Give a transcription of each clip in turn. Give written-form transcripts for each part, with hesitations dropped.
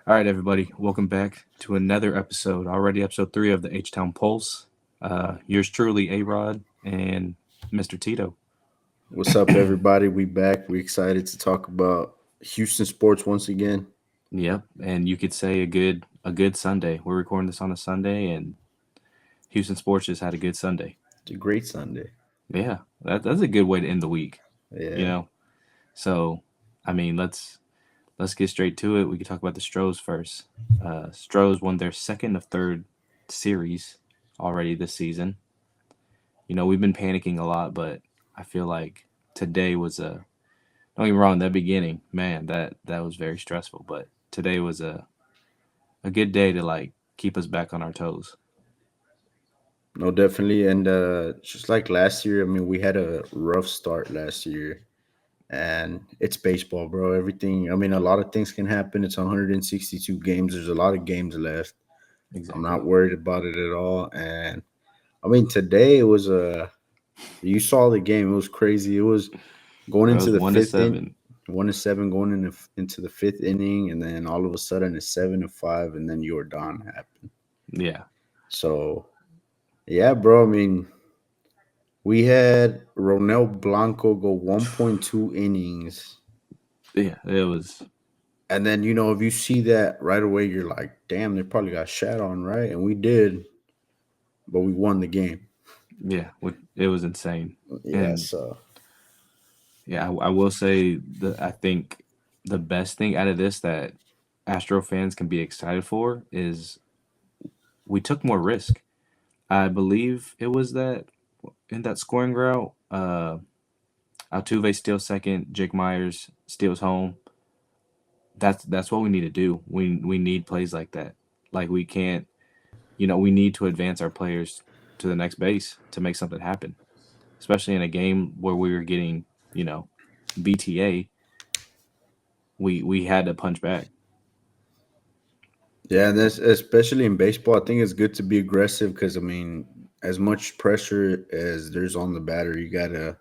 All right, everybody, welcome back to another episode. Already episode 3 of the H Town Pulse. Yours truly, A Rod and Mr. Tito. What's up, everybody? We back. We excited to talk about Houston sports once again. Yep, and you could say a good Sunday. We're recording this on a Sunday, and Houston sports just had a good Sunday. It's a great Sunday. Yeah, that's a good way to end the week. You Yeah, know, so I mean, let's get straight to it. We could talk about the Stros first. Stros won their second of third series already this season. We've been panicking a lot, but I feel like today was a don't get me wrong, that beginning, man, that was very stressful, but today was a good day to like keep us back on our toes. no, definitely. And just like last year, I mean, we had a rough start last year, and it's baseball, bro. Everything, I mean, a lot of things can happen. It's 162 games. There's a lot of games left. I'm Exactly. not worried about it at all. And I mean, today it was you saw the game. It was crazy. It was going Bro, it into was the one to fifth in seven. 1-7 going into the fifth inning, and then all of a sudden it's 7-5, and then Jordan happened. Yeah. So yeah, bro. I mean, we had Ronel Blanco go 1.2 innings, Yeah, it was and then if you see that right away, you're like, damn, they probably got shat on, right? And we did, but we won the game. yeah, it was insane. Yeah, And so yeah, I will say I think the best thing out of this that Astro fans can be excited for is we took more risk. I believe it was that in that scoring route, Altuve steals second, Jake Myers steals home. That's what we need to do. We need plays like that. Like we can't, we need to advance our players to the next base to make something happen. Especially in a game where we were getting, you know, BTA, we had to punch back. yeah, and that's especially in baseball. I think it's good to be aggressive because I mean, as much pressure as there's on the batter, you gotta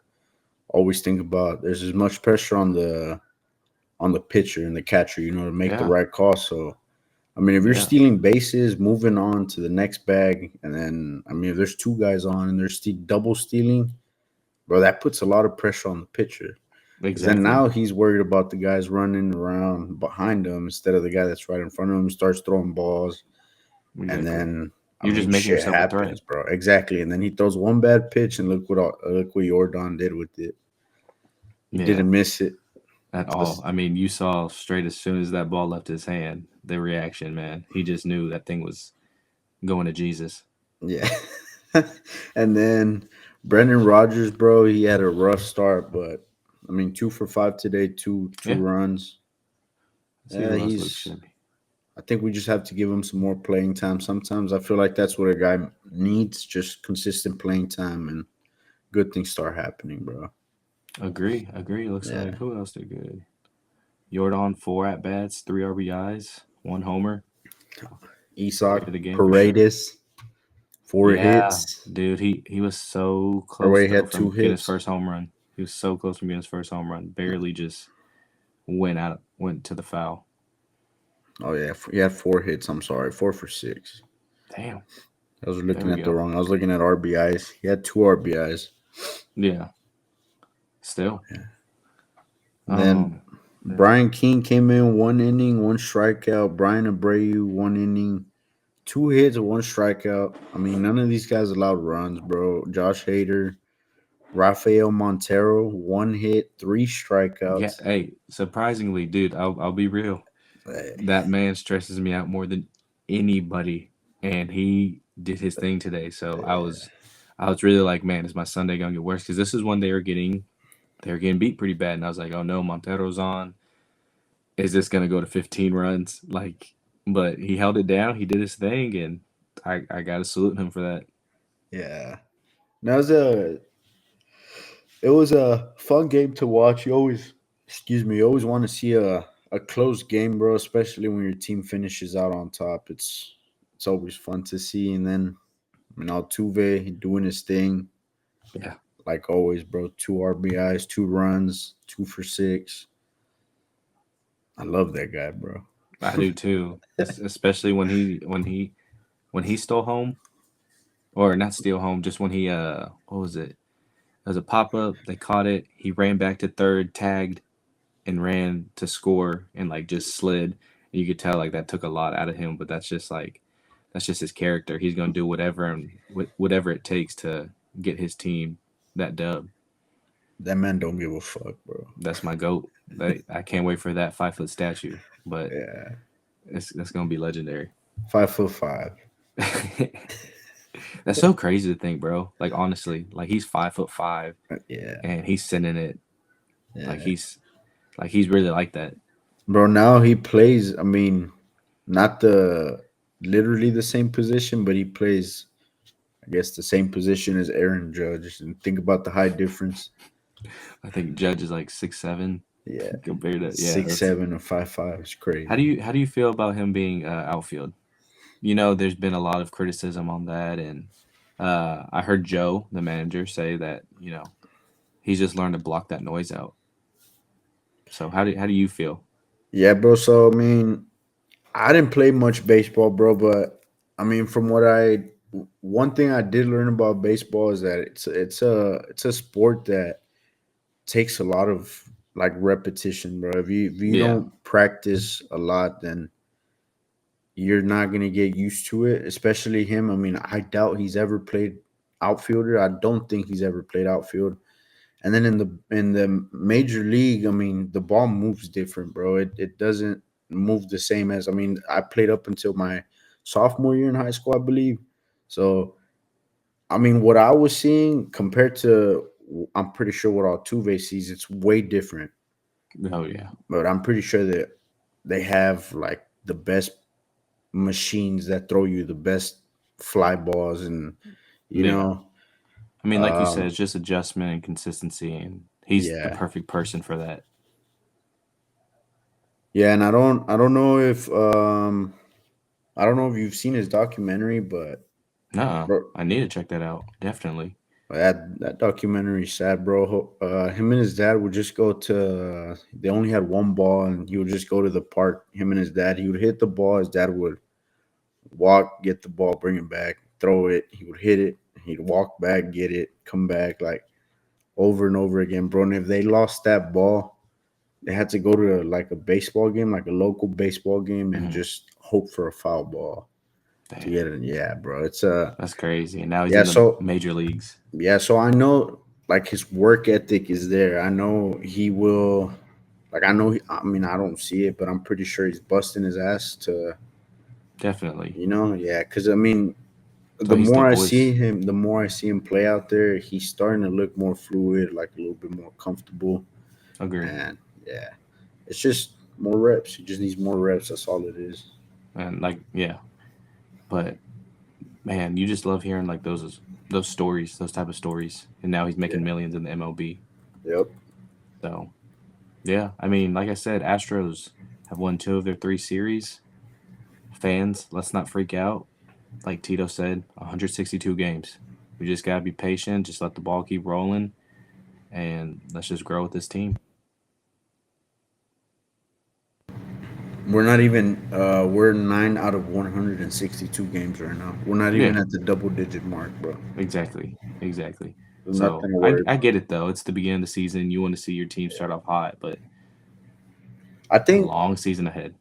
always think about there's as much pressure on the pitcher and the catcher, to make the Yeah, right call. So I mean, if you're yeah, stealing bases, moving on to the next bag, and then I mean, if there's two guys on and they're double stealing, bro, that puts a lot of pressure on the pitcher. Because then exactly. now he's worried about the guys running around behind him instead of the guy that's right in front of him. Starts throwing balls, and Exactly. then I You're just mean, making shit yourself a threat happens, bro. Exactly. And then he throws one bad pitch, and look what Jordan did with it. He yeah, didn't miss it. at all. Just- I mean, you saw straight as soon as that ball left his hand, the reaction, man. He just knew that thing was going to Jesus. Yeah. And then Brendan Rodgers, bro, he had a rough start, but I mean, 2 for 5 today, two Yeah, runs. let's see Yeah, who else looks he's. shabby. I think we just have to give him some more playing time. Sometimes I feel like that's what a guy needs, just consistent playing time, and good things start happening, bro. Agree, agree. Looks like Yeah. who else did good? Jordan, four at bats, three RBIs, one homer. Play Isak of the game for sure. Paredes, four Yeah, hits. dude, he was so Or close wait, he though had two from getting his hits. first home run. He was so close from getting his first home run. Barely just went to the foul. Oh yeah, he had 4 hits. I'm sorry, 4 for 6. Damn. I was There looking we at the go. wrong. I was looking at RBIs. He had two RBIs. Yeah. Still. Then Man. Brian King came in 1 inning, one strikeout. Brian Abreu 1 inning, 2 hits, one strikeout. I mean, none of these guys allowed runs, bro. Josh Hader, Rafael Montero, 1 hit, three Yeah. strikeouts. Hey, surprisingly, dude, I'll be real. Eh, That man stresses me out more than anybody, and he did his thing today. So I was really like, man, is my Sunday gonna get worse? Because this is when they were getting beat pretty bad, and I was like, oh no, Montero's on. Is this gonna go to 15 runs? Like, but he held it down. He did his thing, and I gotta salute him for that. Yeah. That was it was a fun game to watch. You always want to see a close game, bro, especially when your team finishes out on top. It's always fun to see. And then, I mean, Altuve doing his thing, Yeah, like always, bro. Two RBIs, 2 runs, 2 for 6. I love that guy, bro. I do too. Especially when he stole home, or not steal home, just when he what was it? It was a pop up. They caught it. He ran back to third, tagged, and ran to score, and like just slid. And you could tell like that took a lot out of him. But that's just his character. He's gonna do whatever and whatever it takes to get his team that dub. That man don't give a fuck, bro. That's my goat. I can't wait for that 5 foot statue. But Yeah, it's gonna be legendary. 5'5". That's so crazy to think, bro. Like honestly, like he's 5'5" Yeah, and he's sending it like yeah, he's really like that. bro. Now he plays. I mean, not the literally the same position, but he plays. I guess the same position as Aaron Judge. And think about the high difference. I think Judge is like 6'7" Yeah, compared to yeah. six That's seven or 5'5" is crazy. how do you feel about him being outfield? You know, there's been a lot of criticism on that, and I heard Joe, the manager, say that he's just learned to block that noise out. So how do you feel? Yeah, bro. So I mean, I didn't play much baseball, bro, but I mean, from what I one thing I did learn about baseball is that it's a sport that takes a lot of like repetition, bro. If you Yeah, don't practice a lot, then you're not gonna get used to it. Especially him. I mean, I doubt he's ever played outfielder. I don't think he's ever played outfield. And then in the major league, I mean, the ball moves different, bro. It doesn't move the same as, I mean, I played up until my sophomore year in high school, I believe. So I mean, what I was seeing compared to, I'm pretty sure what Altuve sees, it's way different. oh yeah, But I'm pretty sure that they have like the best machines that throw you the best fly balls, and you yeah. know, I mean, like you said, um, it's just adjustment and consistency, and he's the yeah, perfect person for that. yeah. And I don't know if you've seen his documentary, but Nuh-uh. bro, I need to check that out. Definitely. that documentary is sad, bro. Him and his dad would just go to. They only had one ball, and he would just go to the park. Him and his dad. He would hit the ball. His dad would walk, get the ball, bring it back, throw it. He would hit it. He'd walk back, get it, come back, like over and over again, bro. And if they lost that ball, they had to go to like a baseball game, like a local baseball game, and Mhm. just hope for a foul ball to Damn, get it. Yeah, bro. that's crazy. And now he's Yeah. in the So major leagues. yeah, so I know like his work ethic is there. I know he will. Like I know. I mean, I don't see it, but I'm pretty sure he's busting his ass to. Definitely. Yeah. Because I mean, So the he's the more I voice. see him, the more I see him play out there, he's starting to look more fluid, like a little bit more comfortable. Agree. And yeah, it's just more reps. He just needs more reps. That's all it is. And like, yeah. But man, you just love hearing like those stories, those type of stories. And now he's making Yeah. millions in the MLB. Yep. So yeah, I mean, like I said, Astros have won 2 of their 3 series. Fans, let's not freak out. Like Tito said, 162 games. We just gotta be patient. Just let the ball keep rolling, and let's just grow with this team. We're not even. We're 9 out of 162 games right now. We're not even Yeah, at the double digit mark, bro. exactly, exactly. There's So nothing to worry I about. get it though. It's the beginning of the season. You want to see your team start off hot, but I a think. long season ahead.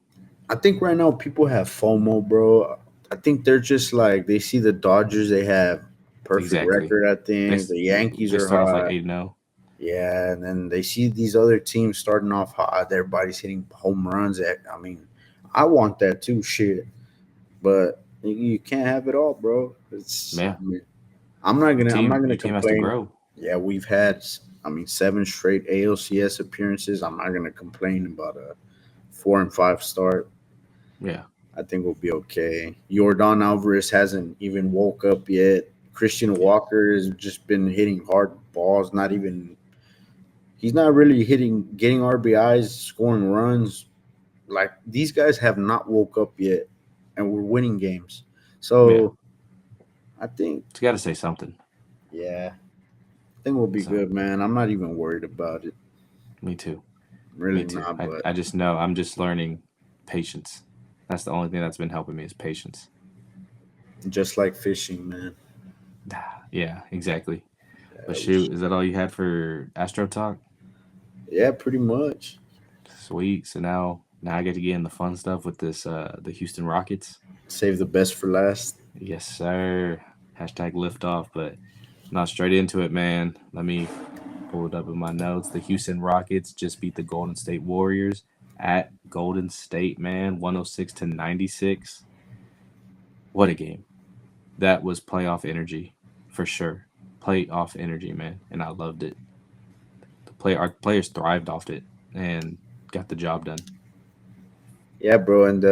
I think right now people have FOMO, bro. I think they're just like they see the Dodgers. They have perfect Exactly. record. I They think s- the Yankees they are start off like hot. 8-0. Yeah, and then they see these other teams starting off hot. Everybody's hitting home runs. I mean, I want that too, shit. But you can't have it all, bro. Yeah, I mean, I'm not gonna your team has to complain. grow. Yeah, we've had, I mean, 7 straight ALCS appearances. I'm not gonna complain about a 4-5 start. Yeah, I think we'll be okay. Jordan Alvarez hasn't even woke up yet. Christian Walker has just been hitting hard balls. Not even he's not really getting RBIs, scoring runs. Like these guys have not woke up yet, and we're winning games. yeah. So I think, You got to say something. yeah, I think we'll be So good, man. I'm not even worried about it. me too. Me Really too. not, but I just know I'm just learning. patience. That's the only thing that's been helping me is patience. Just like fishing, man. Yeah, exactly. But Yeah, shoot, is that all you had for Astro Talk? yeah, pretty much. Sweet. So now I get to get in the fun stuff with this the Houston Rockets. Save the best for last. Yes, sir. Hashtag liftoff, but not straight into it, man. Let me pull it up in my notes. The Houston Rockets just beat the Golden State Warriors at Golden State, man, 106-96. What a game. That was playoff energy for sure. Playoff energy, man, and I loved it. Our players thrived off it and got the job done. Yeah, bro, and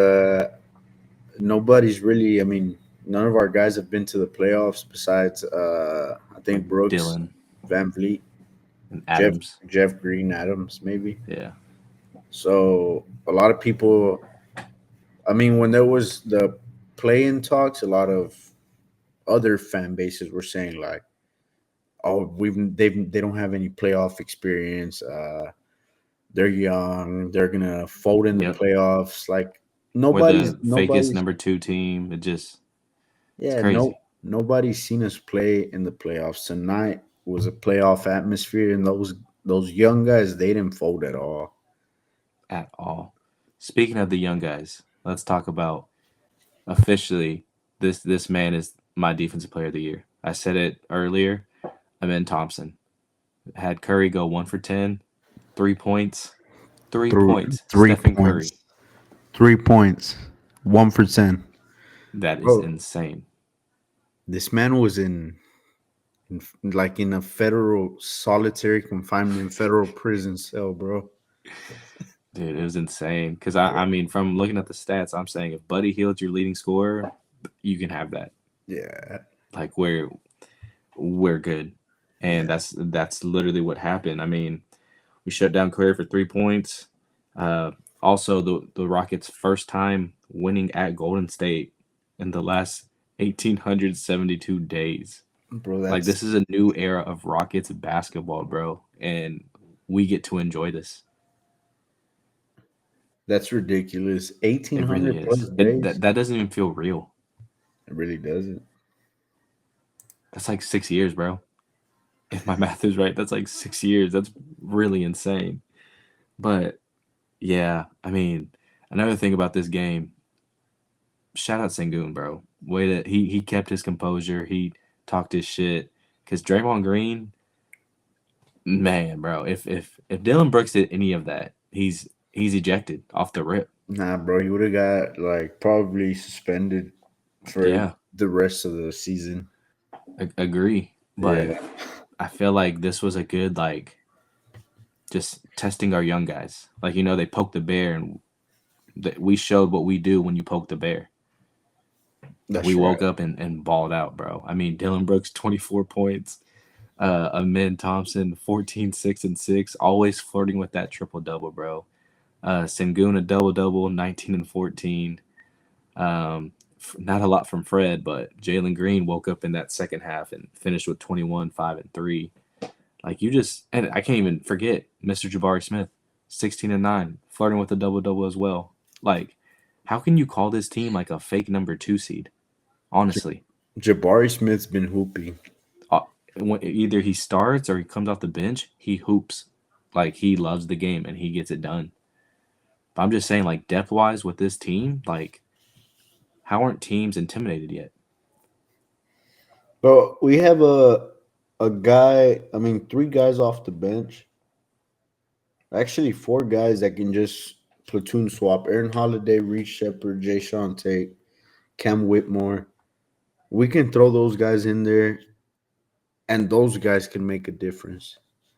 nobody's really. I mean, none of our guys have been to the playoffs besides I think Brooks, Dylan Van Vliet, and Jeff Adams. Jeff Green, Adams, maybe. Yeah. So a lot of people. I mean, when there was the play-in talks, a lot of other fan bases were saying like, "Oh, they don't have any playoff experience. They're young. They're gonna fold in the Yep. playoffs." Like We're the fakest nobody's number two team. It's yeah no crazy. nobody's seen us play in the playoffs. Tonight was a playoff atmosphere, and those young guys they didn't fold at all. At all. Speaking of the young guys, let's talk about officially this man is my defensive player of the year. I said it earlier. Amen Thompson had Curry go 1 for 10, 3 points, three Through points. three Stephen points, Curry. 3 points, 1 for 10. That is Bro, insane, this man was like in a federal solitary confinement federal prison cell, bro. dude. It was insane. Because I mean, from looking at the stats, I'm saying if Buddy Hield's your leading scorer, you can have that. Yeah, Like we're good, and yeah, that's literally what happened. I mean, we shut down Curry for 3 points. Uh, Also, the Rockets' first time winning at Golden State in the last 1,872 days. bro. Like this is a new era of Rockets basketball, bro, and we get to enjoy this. That's ridiculous. It really 1,800 plus is. It days. that doesn't even feel real. It really doesn't. That's like 6 years, bro. If my math is right, that's like 6 years. That's really insane. But yeah, I mean, another thing about this game, shout out Sengun, bro. Way that he kept his composure. He talked his shit. Cause Draymond Green, man, bro. If Dylan Brooks did any of that, he's ejected off the rip. Nah, bro. He would have got like probably suspended for Yeah, the rest of the season. agree. But Yeah, I feel like this was a good like just testing our young guys. Like they poked the bear and we showed what we do when you poke the bear. We that's right. woke up and balled out, bro. I mean, Dylan Brooks 24 points. Amin Thompson 14, 6 and 6, always flirting with that triple double, bro. Sengun a double double, 19 and 14. Not a lot from Fred, but Jalen Green woke up in that second half and finished with 21, 5 and 3. Like and I can't even forget Mr. Jabari Smith, 16 and 9, flirting with a double double as well. Like, how can you call this team like a fake number two seed? Honestly, Jabari Smith's been hooping. uh, either he starts or he comes off the bench, he hoops. Like he loves the game and he gets it done. But I'm just saying, like depth wise with this team, like how aren't teams intimidated yet? But we have a guy. I mean, three guys off the bench. Actually, four guys that can just platoon swap: Aaron Holiday, Reed Shepard, Jay Sean Tate, Cam Whitmore. We can throw those guys in there, and those guys can make a difference.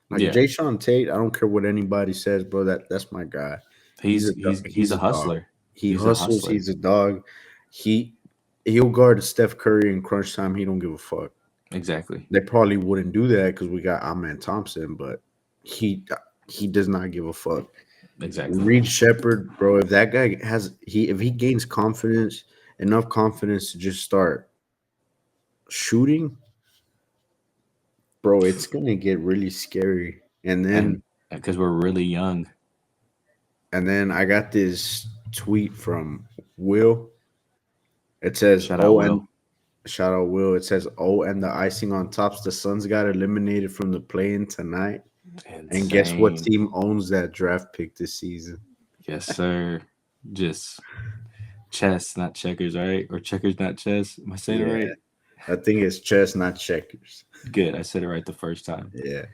Like Yeah, Jay Sean Tate, I don't care what anybody says, bro. That's my guy. he's he's he's He's a a dog. hustler. He He's a hustles. hustler. He's a dog. He he'll guard Steph Curry in crunch time. He don't give a fuck. Exactly. They probably wouldn't do that because we got Amen Thompson, but he he does not give a fuck. Exactly. Reed Shepard, bro. If that guy if he gains confidence, enough confidence to just start shooting, bro, it's gonna get really scary. And because we're really young. And then I got this tweet from Will. It says, Shout out "Oh, Will. and shout out Will." It says, "Oh, and the icing on tops. The Suns got eliminated from the play-in tonight. And guess what Insane. team owns that draft pick this season? Yes, sir. Just chess, not checkers, right? Or checkers, not chess. Am I saying it Yeah, right? I think it's chess, not checkers. Good. I said it right the first time. Yeah,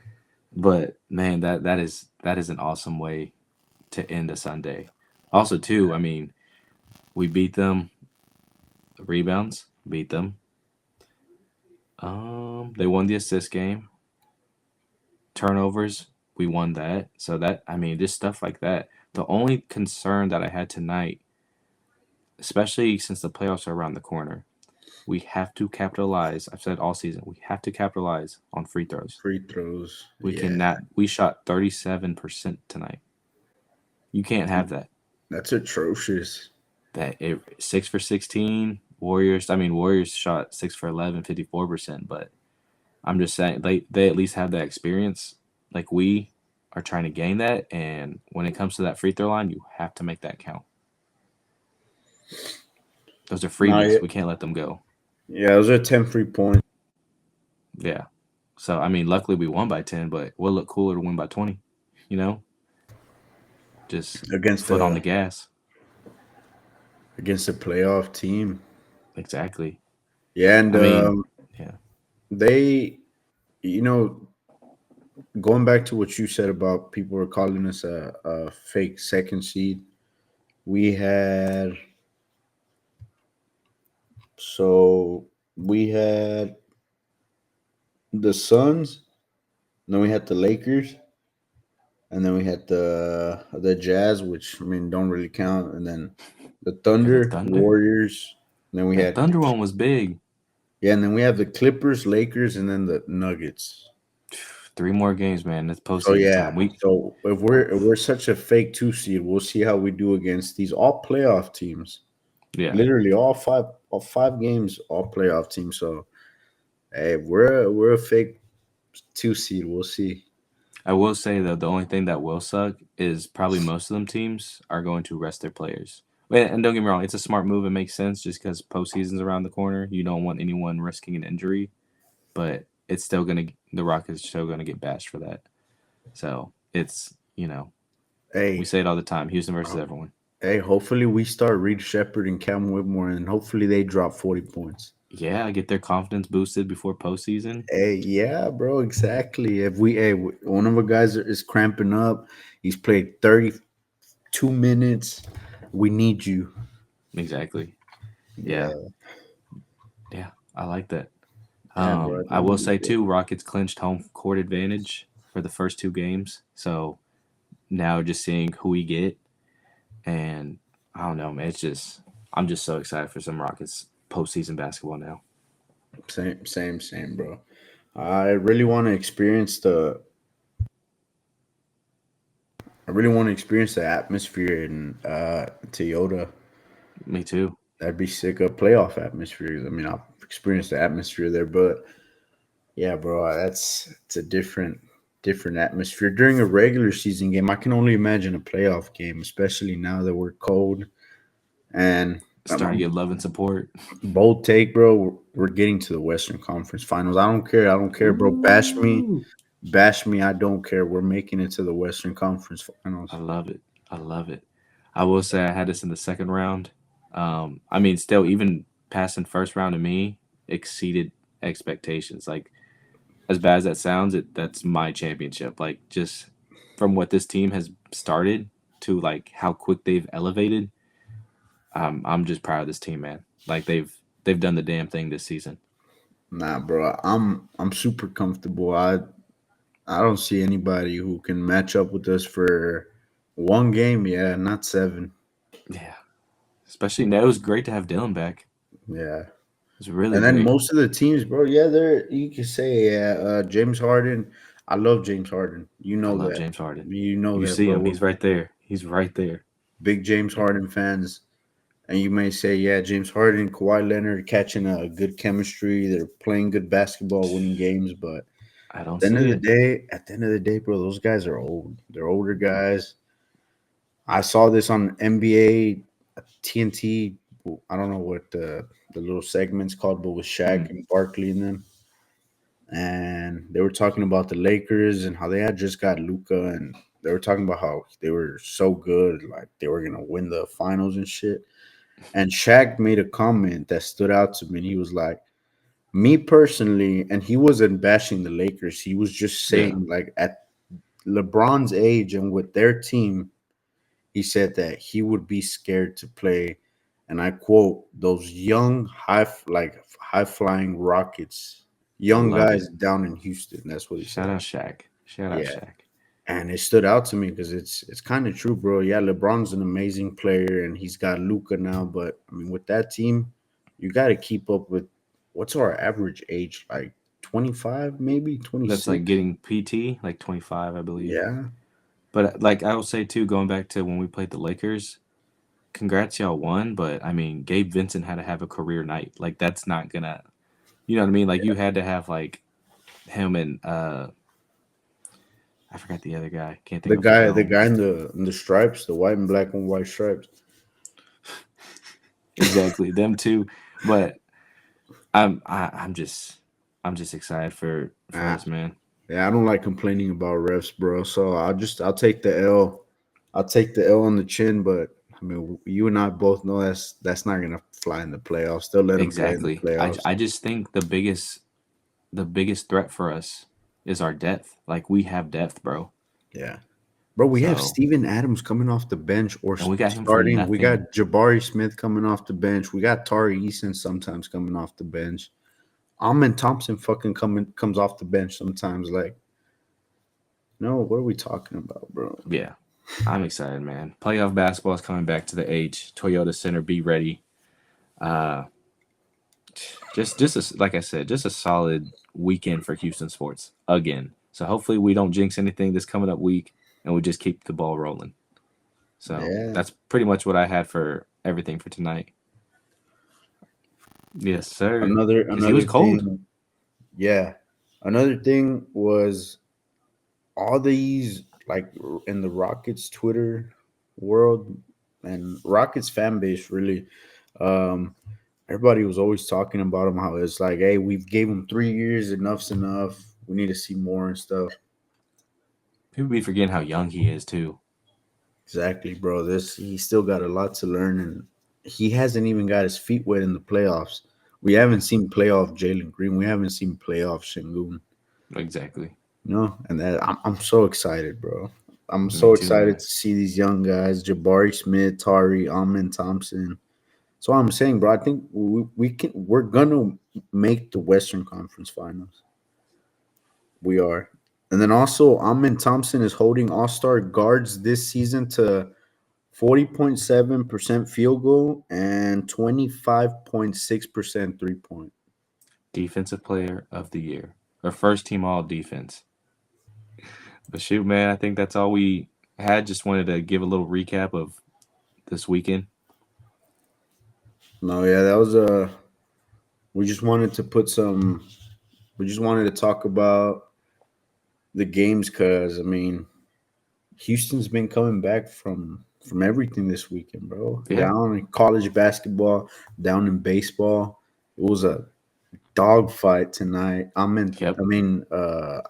But man, that is an awesome way to end a Sunday. Also, too, I mean, we beat them rebounds, beat them. They won the assist game. Turnovers, we won that. So that I mean, just stuff like that. The only concern that I had tonight, especially since the playoffs are around the corner, we have to capitalize. I've said all season, we have to capitalize on free throws. free throws. We Yeah, cannot. We shot 37% tonight. You can't have that. that's atrocious. That 6 for 16. Warriors. I mean, Warriors shot 6 for 11, 54%. But I'm just saying they at least have that experience. Like we are trying to gain that, and when it comes to that free throw line, you have to make that count. Those are No, yeah, freebies. We can't let them go. yeah, those are 10 free points Yeah. So I mean, luckily we won by 10, but we'll look cooler to win by 20. You know, just against foot on the the gas. playoff team. Exactly. Yeah, and I mean, yeah. they, you know, going back to what you said about people were calling us a fake second seed. We had so we had the Suns, then we had the Lakers, and then we had the Jazz, which I mean don't really count, and then the Yeah, the Thunder, Thunder. Warriors. And then we That had Thunder one was big. yeah, and then we have the Clippers, Lakers, and then the Nuggets. 3 more games, man. It's So postseason yeah, time. We so if we're such a fake two seed, we'll see how we do against these all playoff teams. yeah. Literally all five games, all playoff teams. So hey, we're a fake two seed. We'll see. I will say though, the only thing that will suck is probably most of them teams are going to rest their players. And don't get me wrong, it's a smart move. It makes sense just because postseason's around the corner. You don't want anyone risking an injury, but it's still gonna the Rockets still gonna get bashed for that. So it's we Hey, say it all the time: Houston versus everyone. hey, hopefully we start Reed Shepard and Cam Whitmore, and hopefully they drop 40 points. Yeah, get their confidence boosted before postseason. Hey, yeah, bro, exactly. If we, hey, one of the guys is cramping up, he's played 32 minutes. We need you. Exactly. Yeah, Yeah, yeah, I like that. yeah, bro. I I think will we'll be say good. too, Rockets clinched home court advantage for the first 2 games. So now just seeing who we get, and I don't know, man. It's just I'm just so excited for some Rockets postseason basketball now. Same, bro. I really want to experience the. I really want to experience the atmosphere in Toyota. Me too. That'd be sick. A playoff atmosphere. I mean, I've experienced the atmosphere there, but yeah, bro, that's it's a different atmosphere during a regular season game. I can only imagine a playoff game, especially now that we're cold. And Starting to get love and support. bold take, bro. We're getting to the Western Conference Finals. I don't care. I don't care, bro. Ooh, Bash me. I don't care. We're making it to the Western Conference I Finals. love it. I love it. I will say I had this in the second round. I mean, still, even passing first round to me exceeded expectations. Like as bad as that sounds, that's my championship. Like just from what this team has started to like how quick they've elevated. I'm just proud of this team, man. Like they've done the damn thing this season. Nah, bro. I'm super comfortable. I don't see anybody who can match up with us for one game. Yeah, not seven. Yeah, especially now. It was great to have Dylan back. Yeah. It was really And then great. most of the teams, bro, yeah, they're you can say, yeah, James Harden. I love James Harden. You I know love that. James Harden. You know You that, see bro. him. We're He's right there. He's right there. big James Harden fans. And you may say, yeah, James Harden, Kawhi Leonard catching a good chemistry. They're playing good basketball, winning games. But I don't see it. at the end of the day, bro, those guys are old. They're older guys. I saw this on NBA. TNT. I don't know what the little segment's called, but with Shaq Mm, and Barkley in them, and they were talking about the Lakers and how they had just got Luca, and they were talking about how they were so good, like they were gonna win the finals and shit. And Shaq made a comment that stood out to me. And he was like, "Me personally," and he wasn't bashing the Lakers. He was just yeah, saying, like at LeBron's age and with their team, he said that he would be scared to play, and I quote, "those young high flying Rockets, I young love guys it. down in Houston." That's what he Shout said. out Shaq. Shout out Yeah, Shaq. and it stood out to me because it's kind of true, bro. Yeah, LeBron's an amazing player, and he's got Luca now, but I mean, with that team, you got to keep up with what's our average age, like 25, maybe That's like 26. getting PT, like 25, I believe. Yeah, But like I will say too, going back to when we played the Lakers, congrats y'all won. But I mean, Gabe Vincent had to have a career night. Like that's not gonna, you know what I mean? Like you had to have like him and I forgot the other guy. Can't think of the the dome. guy in the stripes, the white and black and white stripes. Exactly, them too. But I'm just excited for Ah, us, man. yeah, I don't like complaining about refs, bro. So I'll take the L. I'll take the L on the chin, but I mean, you and I both know that's not gonna fly in the playoffs. They'll let them play in the Exactly. playoffs. I just think the biggest threat for us is our depth. Like we have depth, bro. Yeah, bro. We have So Steven Adams coming off the bench or and we got him for starting. We nothing. got Jabari Smith coming off the bench. We got Tari Eason sometimes coming off the bench. Amon Thompson fucking comes off the bench sometimes. Like, no, what are we talking about, bro? Yeah. I'm excited, man. Playoff basketball is coming back to the H. Toyota Center, be ready. Uh, like I said, just a solid weekend for Houston sports again. So hopefully we don't jinx anything this coming up week, and we just keep the ball rolling. So Yeah. that's pretty much what I had for everything for tonight. Yes, sir. Because he was Another cold. thing, yeah. Another thing was all these like in the Rockets Twitter world and Rockets fan base really. Um, Everybody was always talking about him how it's like, hey, we've gave him 3 years, enough's enough. We need to see more and stuff. People be forgetting how young he is too. Exactly, bro. This he still got a lot to learn, and he hasn't even got his feet wet in the playoffs. We haven't seen playoff Jalen Green. We haven't seen playoff Shingun. Exactly. And that I'm so excited, bro. I'm Me so too, excited man. to see these young guys: Jabari Smith, Tari, Amon Thompson. So I'm saying, bro, I think we can. We're gonna make the Western Conference Finals. We are. And then also, Amon Thompson is holding All Star guards this season to 40.7% field goal and 25.6% 3 point. Defensive player of the year. Or first team all defense. But shoot, man, I think that's all we had. Just wanted to give a little recap of this weekend. No, yeah, that was a. We just wanted to put some. We just wanted to talk about the games because I mean, Houston's been coming back from everything this weekend, bro. Yeah. Down in college basketball, down in baseball. It was a dogfight tonight. Yep. Alperen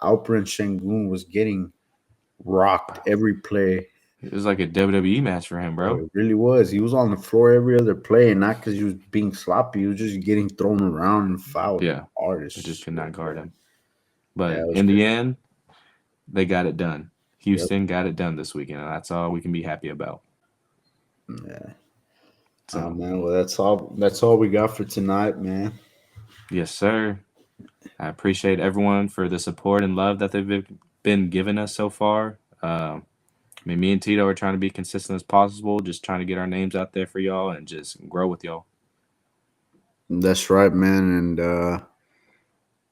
Sengun was getting rocked every play. It was like a WWE match for him, Bro, bro. it really was. He was on the floor every other play, and not because he was being sloppy. He was just getting thrown around and fouled Yeah. hard as I just could shit, not guard bro. him. Yeah, But it was in the crazy. end, they got it done. Yep. Houston got it done this weekend, and that's all we can be happy about. Yeah. So, Man. Well, that's all. That's all we got for tonight, man. yes, sir. I appreciate everyone for the support and love that they've been giving us so far. I mean, me and Tito are trying to be consistent as possible, just trying to get our names out there for y'all and just grow with y'all. That's right, man. And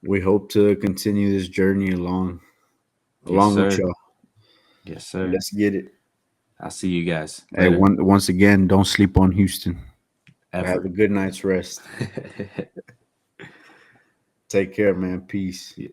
we hope to continue this journey Yes, along with sir. y'all. Yes, sir. Let's get it. I'll see you guys Hey, later. once again, don't sleep on Houston. Have a Ever. good night's rest. Take care, man. Peace.